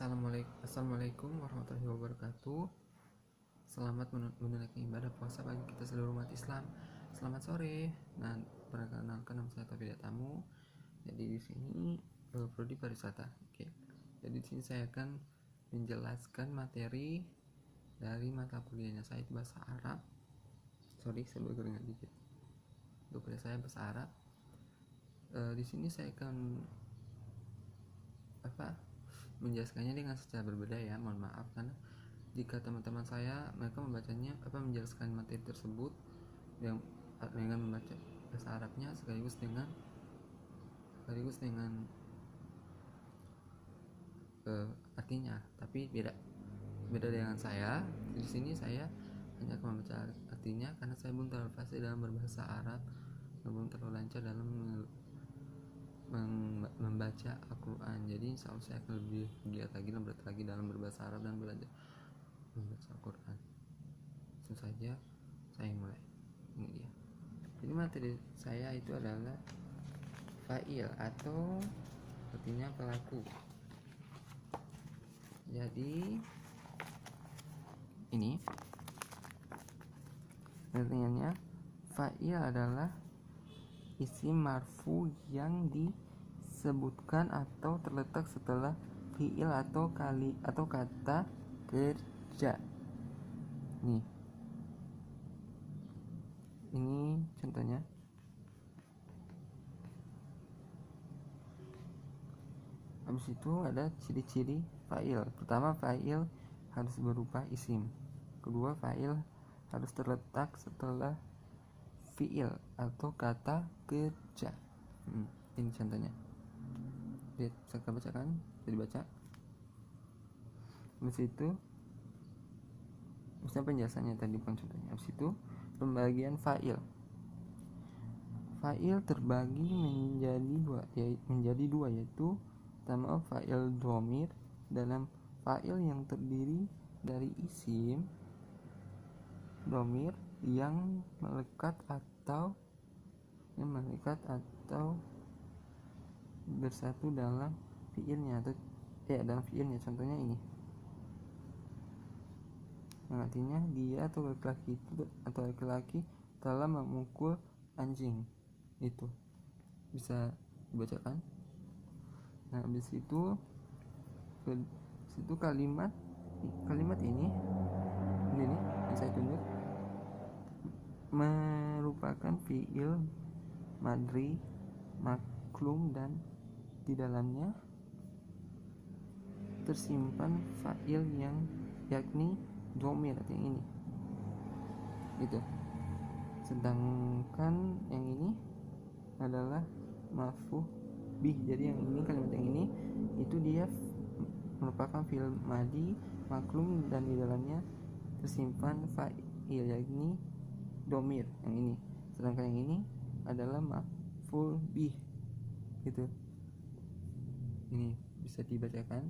Assalamualaikum warahmatullahi wabarakatuh. Selamat menunaikan ibadah puasa bagi kita seluruh umat Islam. Selamat sore. Nah, perkenalkan nama saya Taufik Tamu. Jadi di sini prodi pariwisata. Oke. Jadi di sini saya akan menjelaskan materi dari mata kuliahnya saya itu bahasa Arab. Sorry, saya berkeringat dikit. Kuliah saya bahasa Arab. Di sini saya akan menjelaskannya dengan secara berbeda ya, mohon maaf karena jika teman-teman saya mereka menjelaskan materi tersebut dengan membaca bahasa Arabnya sekaligus dengan artinya, tapi beda dengan saya. Di sini saya hanya akan membaca artinya karena saya belum terlalu fasih dalam berbahasa Arab, belum terlalu lancar dalam membaca Al-Quran. Jadi insya Allah saya akan lebih giat lagi dalam berbahasa Arab dan belajar membaca Al-Quran. Langsung saja saya mulai. Ini dia. Jadi materi saya itu adalah fa'il atau artinya pelaku. Jadi ini artinya fa'il adalah isim marfu yang disebutkan atau terletak setelah fiil atau kata kerja. Ini contohnya. Habis itu ada ciri-ciri fa'il. Pertama, fa'il harus berupa isim. Kedua, fa'il harus terletak setelah fiil atau kata kerja. Ini contohnya. Lihat, saya bacakan. Bisa dibaca. Habis itu misalnya penjelasannya tadi, bukan contohnya. Habis itu pembagian fa'il. Fa'il terbagi menjadi dua yaitu pertama fa'il dhamir. Dalam fa'il yang terdiri dari isim dhamir yang melekat atau bersatu dalam fiilnya dalam fiilnya. Contohnya ini, yang artinya dia atau laki-laki telah memukul anjing. Itu bisa dibacakan. Nah, habis itu kalimat ini yang saya tunjuk merupakan fiil madri maklum dan di dalamnya tersimpan fa'il yang yakni dhamir yang ini. Itu. Sedangkan yang ini adalah maf'ul bih. Jadi yang ini, kalimat yang ini itu dia merupakan fi'il madhi maklum dan di dalamnya tersimpan fa'il yakni dhamir yang ini. Sedangkan yang ini adalah maf'ul bih. Gitu. Ini bisa dibacakan,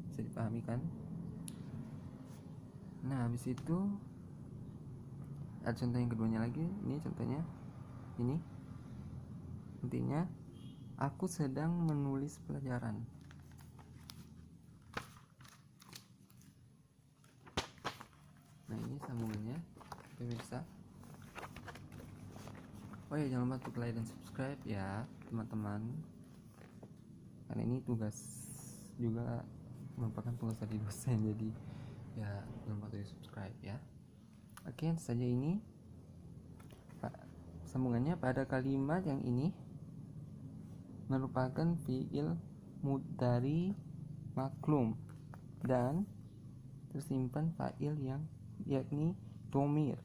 bisa dipahami kan? Nah, habis itu ada contoh yang keduanya lagi. Ini contohnya ini. Intinya, aku sedang menulis pelajaran. Nah, ini sambungannya pemirsa. Oh ya, jangan lupa untuk like dan subscribe ya teman-teman, karena ini tugas juga, merupakan tugas dari dosen. Jadi ya jangan lupa untuk subscribe ya. Oke, saja ini sambungannya. Pada kalimat yang ini merupakan fiil mudhari maklum dan tersimpan fa'il yang yakni dhamir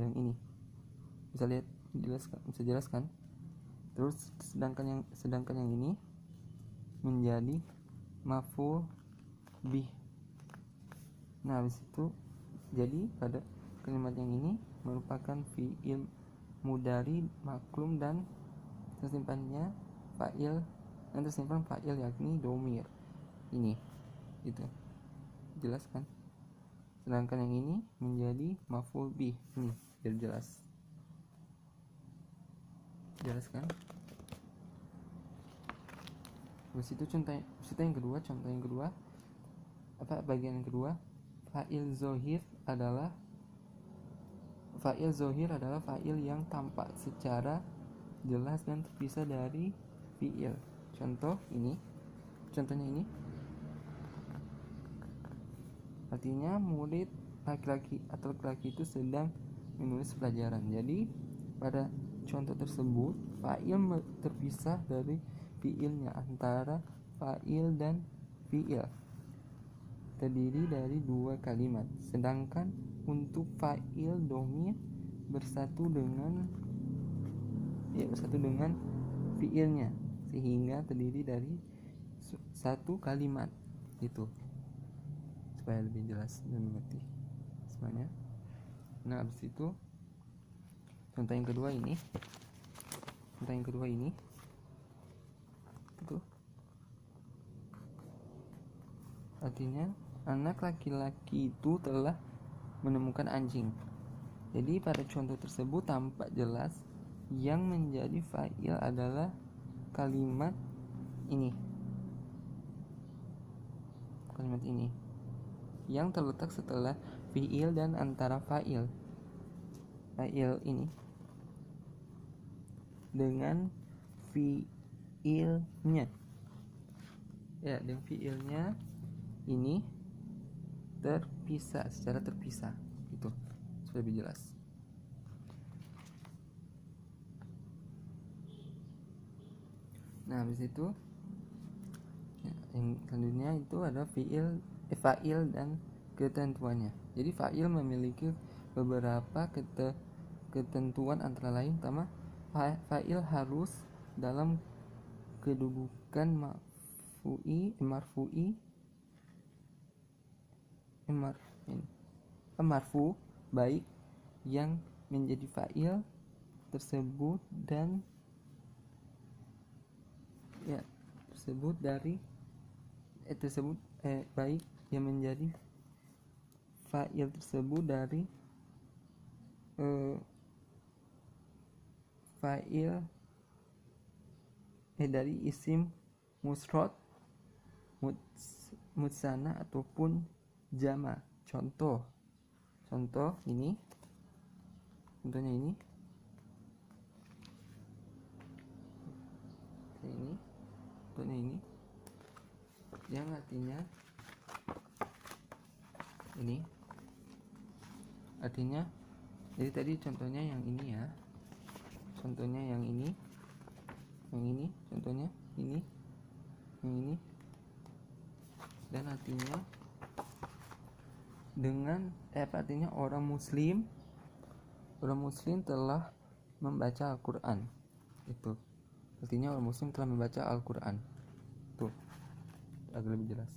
yang ini. Bisa lihat, bisa jelaskan. Terus sedangkan yang ini menjadi maf'ul bih. Nah, habis itu jadi pada kalimat yang ini merupakan fiil mudhari maklum dan tersimpan fa'il yakni dhamir ini. Itu jelaskan. Sedangkan yang ini menjadi maf'ul bih. Ini biar jelaskan. Habis itu contoh yang kedua bagian yang kedua, fa'il zohir adalah fa'il yang tampak secara jelas dan terpisah dari fi'il. Contohnya ini artinya murid laki-laki atau laki-laki itu sedang menulis pelajaran. Jadi pada contoh tersebut fa'il terpisah dari fi'ilnya, antara fa'il dan fi'il terdiri dari dua kalimat. Sedangkan untuk fa'il dhamir bersatu dengan fi'ilnya, sehingga terdiri dari satu kalimat itu, supaya lebih jelas dan mengerti semuanya. Nah, habis itu contoh yang kedua ini itu artinya anak laki-laki itu telah menemukan anjing. Jadi pada contoh tersebut tampak jelas yang menjadi fa'il adalah kalimat ini yang terletak setelah fi'il dan antara fa'il ini dengan fi'ilnya. Ya, dengan fi'ilnya ini secara terpisah itu, supaya lebih jelas. Nah, habis itu yang selanjutnya itu ada fa'il dan ketentuannya. Jadi fa'il memiliki beberapa ketentuan, antara lain pertama, fa'il harus dalam kedudukan marfu, baik yang menjadi fa'il tersebut dan baik yang menjadi fa'il tersebut dari dari isim mufrad, musanna ataupun jama. Contohnya ini yang artinya jadi tadi contohnya yang ini ya, contohnya yang ini contohnya ini dan artinya artinya orang muslim telah membaca Al-Quran. Itu artinya orang muslim telah membaca Al-Quran. Tuh, agak lebih jelas.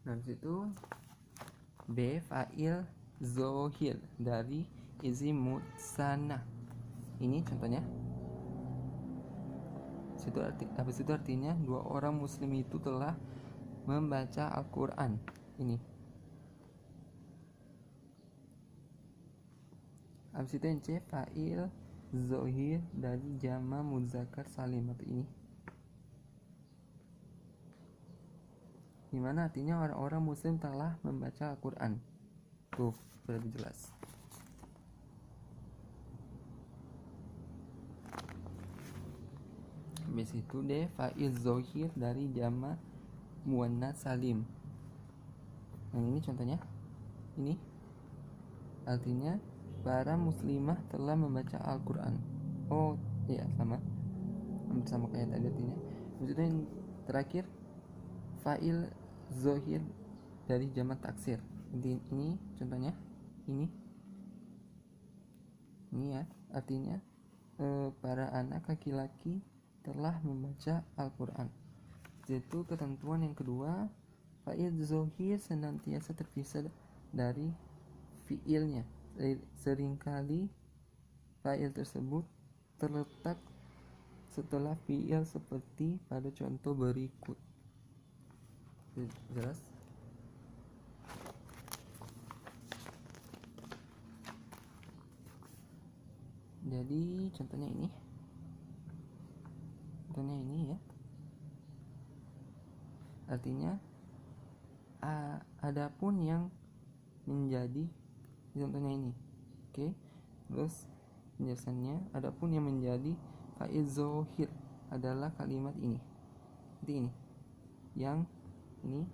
Nah, situ B, fa'il zohir dari isim musanna. Ini contohnya. Habis itu artinya dua orang muslim itu telah membaca Al-Quran. Ini. Habis itu yang C, fa'il zohir dari jama muzakkar salim. Atau ini, dimana artinya orang-orang muslim telah membaca Al-Quran. Tuh, lebih jelas. Habis itu D, fa'il zohir dari jama muannats salim. Yang ini contohnya, ini artinya para muslimah telah membaca Al-Quran. Oh iya, sama kayak tadi artinya. Maksudnya yang terakhir, fa'il zohir dari jamak taksir. Ini contohnya, ini ya, artinya para anak laki-laki telah membaca Al-Quran. Yaitu ketentuan yang kedua, fa'il zohir senantiasa terpisah dari fi'ilnya. Seringkali fa'il tersebut terletak setelah fi'il seperti pada contoh berikut. Jelas? Jadi contohnya ini ya. Artinya adapun yang menjadi, contohnya ini. Oke. Terus penjelasannya, adapun yang menjadi fa'il dzohir adalah kalimat ini. Nanti ini. Yang ini.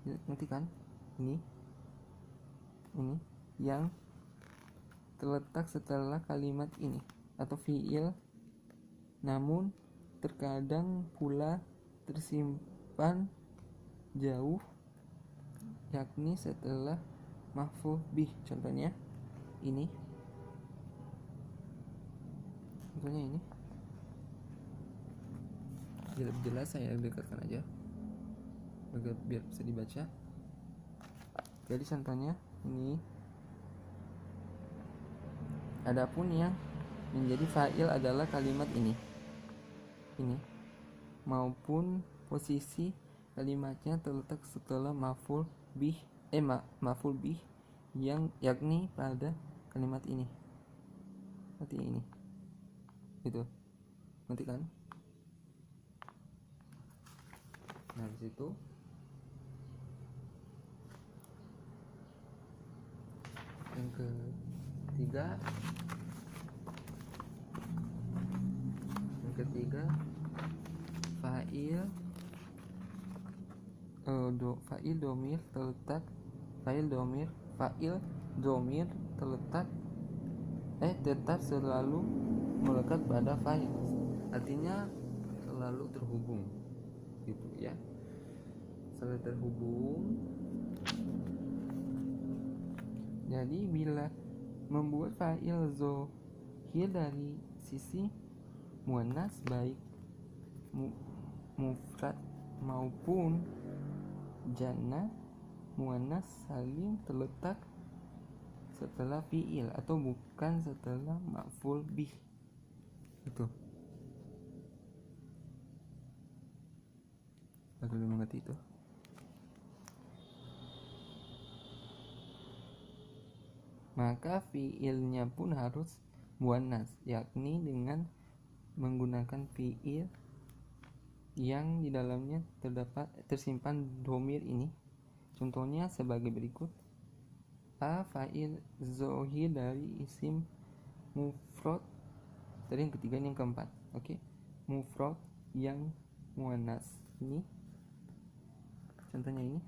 Ngerti kan? Ini yang terletak setelah kalimat ini atau fiil, namun terkadang pula tersimpan jauh, yakni setelah maf'ul bih. Contohnya ini. Lebih jelas saya dekatkan aja biar bisa dibaca. Jadi contohnya ini, adapun yang menjadi fa'il adalah kalimat ini maupun posisi kalimatnya terletak setelah maf'ul bih yang yakni pada kalimat ini. Nanti ini gitu, nanti kan. Nah, di situ yang ketiga fa'il domir terletak tetap selalu melekat pada fa'il, artinya selalu terhubung gitu ya, selalu terhubung. Jadi bila membuat fa'il dzohir dari sisi muannas baik mufrad maupun jannah muannas salim terletak setelah fi'il atau bukan setelah maf'ul bih. Itu. Aku belum mengerti itu. Maka fi'ilnya pun harus muannas, yakni dengan menggunakan fi'il yang di dalamnya tersimpan dhamir ini. Contohnya sebagai berikut: fa'il dzohir dari isim mufrad, dari yang ketiga ini yang keempat. Oke. Mufrad yang muannas ini, contohnya ini,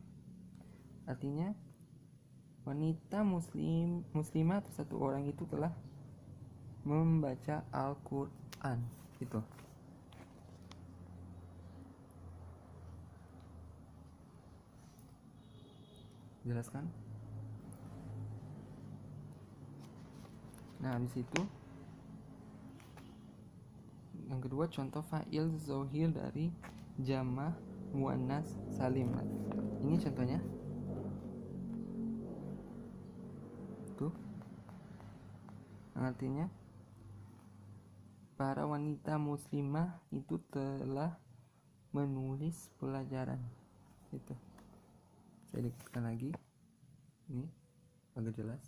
artinya wanita muslimah atau satu orang itu telah membaca Al-Quran. Itu. Jelaskan. Nah, habis itu yang kedua, contoh fa'il dzohir dari jamah muannas salim. Ini contohnya. Tuh. Artinya para wanita muslimah itu telah menulis pelajaran. Itu. Saya dekatkan lagi. Ini agak jelas.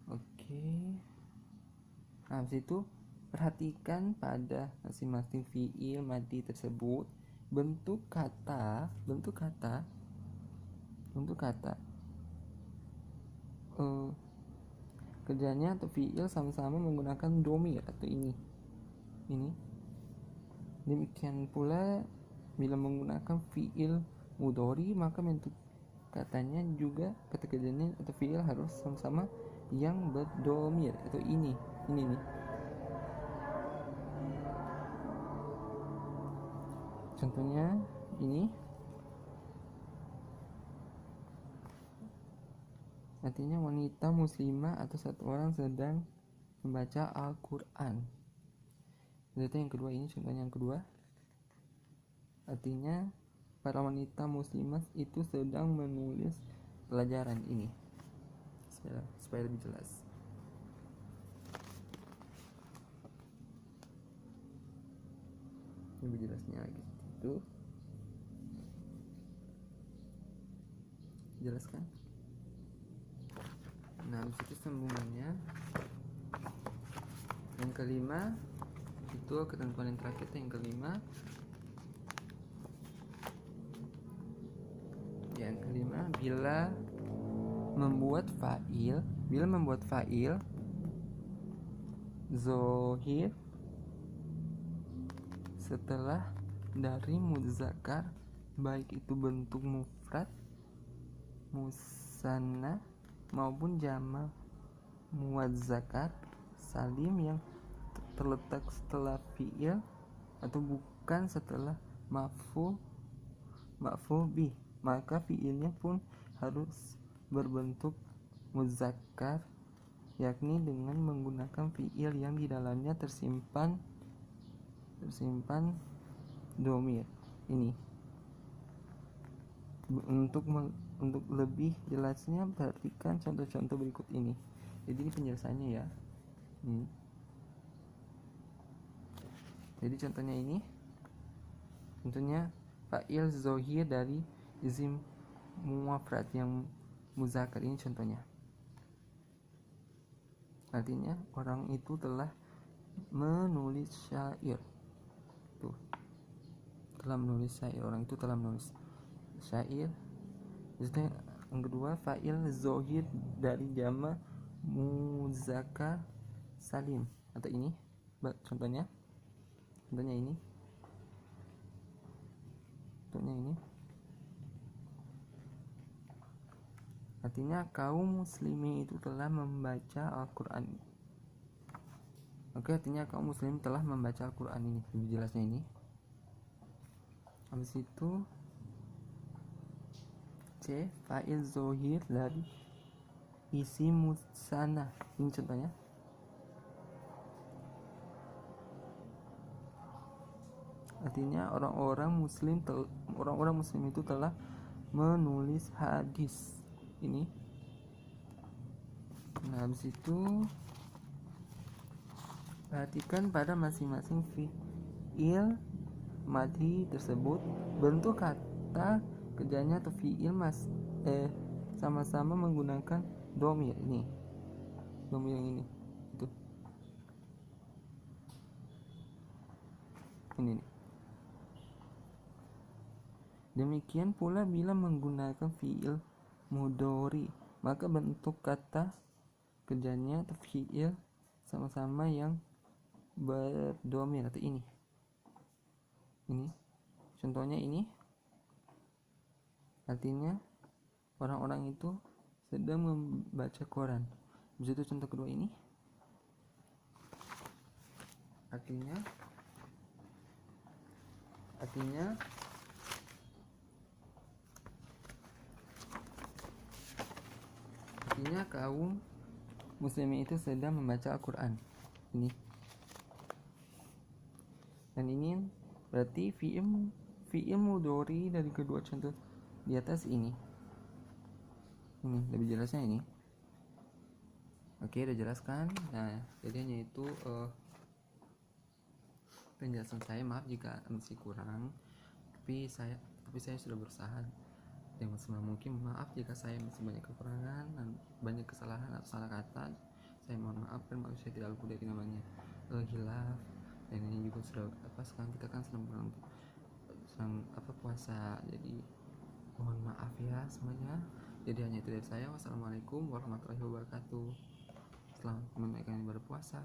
Oke. Nah, habis itu perhatikan pada masing-masing fi'il madhi tersebut bentuk kata kerjanya atau fi'il sama-sama menggunakan dhamir atau ini. Demikian pula bila menggunakan fi'il mudhari, maka bentuk katanya juga, kata kerjanya atau fi'il harus sama-sama yang berdhamir atau ini nih. Contohnya ini, artinya wanita muslimah atau satu orang sedang membaca Al-Quran. Itu yang kedua, ini contohnya yang kedua, artinya para wanita muslimah itu sedang menulis pelajaran ini, supaya lebih jelas. Lebih jelasnya lagi itu jelaskan. Nah, disitu sambungannya. Yang kelima itu ketentuan yang terakhir, yang kelima yang kelima, bila membuat fa'il zohir setelah dari muzakkar, baik itu bentuk mufrad, musanna maupun jamak muadzakkar salim yang terletak setelah fi'il atau bukan setelah maf'ul bih, maka fi'ilnya pun harus berbentuk muzakkar, yakni dengan menggunakan fi'il yang di dalamnya tersimpan dhamir. Ini untuk lebih jelasnya perhatikan contoh-contoh berikut ini. Jadi ini penjelasannya ya. Jadi contohnya ini, contohnya fa'il zohir dari isim mufrad yang muzakkar, ini contohnya. Artinya orang itu telah menulis syair. Tuh. Orang itu telah menulis syair. Terus yang kedua, fa'il zohir dari jamak muzakkar salim, atau ini contohnya ini. Artinya kaum muslimin itu telah membaca Al-Quran. Oke, artinya kaum muslim telah membaca Al-Quran, ini lebih jelasnya ini. Habis itu C, fa'il zohir dari isim musanna, ini contohnya. Artinya orang-orang muslim itu telah menulis hadis, ini. Nah, habis itu perhatikan pada masing-masing fi'il madhi tersebut, bentuk kata kerjanya atau fi'il sama-sama menggunakan dhamir. Ini dhamir yang ini, itu ini. Demikian pula bila menggunakan fi'il mudhari, maka bentuk kata kerjanya atau fi'il sama-sama yang berdhamir, atau ini. Contohnya ini. Artinya orang-orang itu sedang membaca Quran. Begitu contoh kedua ini. Artinya kaum muslimin itu sedang membaca Al-Quran, ini. Dan ini berarti fi'il mudhari dari kedua contoh di atas ini lebih jelasnya ini. Oke, udah jelaskan. Nah, jadi hanya itu penjelasan saya. Maaf jika masih kurang, tapi saya sudah berusaha yang semaksimal mungkin. Maaf jika saya masih banyak kekurangan dan banyak kesalahan atau salah kata. Saya mohon maaf, dan maaf saya tidak luput dari namanya hilaf. Dan ini juga sudah sekarang kita kan sedang puasa, jadi mohon maaf ya semuanya. Jadi hanya itu dari saya. Wassalamualaikum warahmatullahi wabarakatuh. Selamat menunaikan ibadah puasa.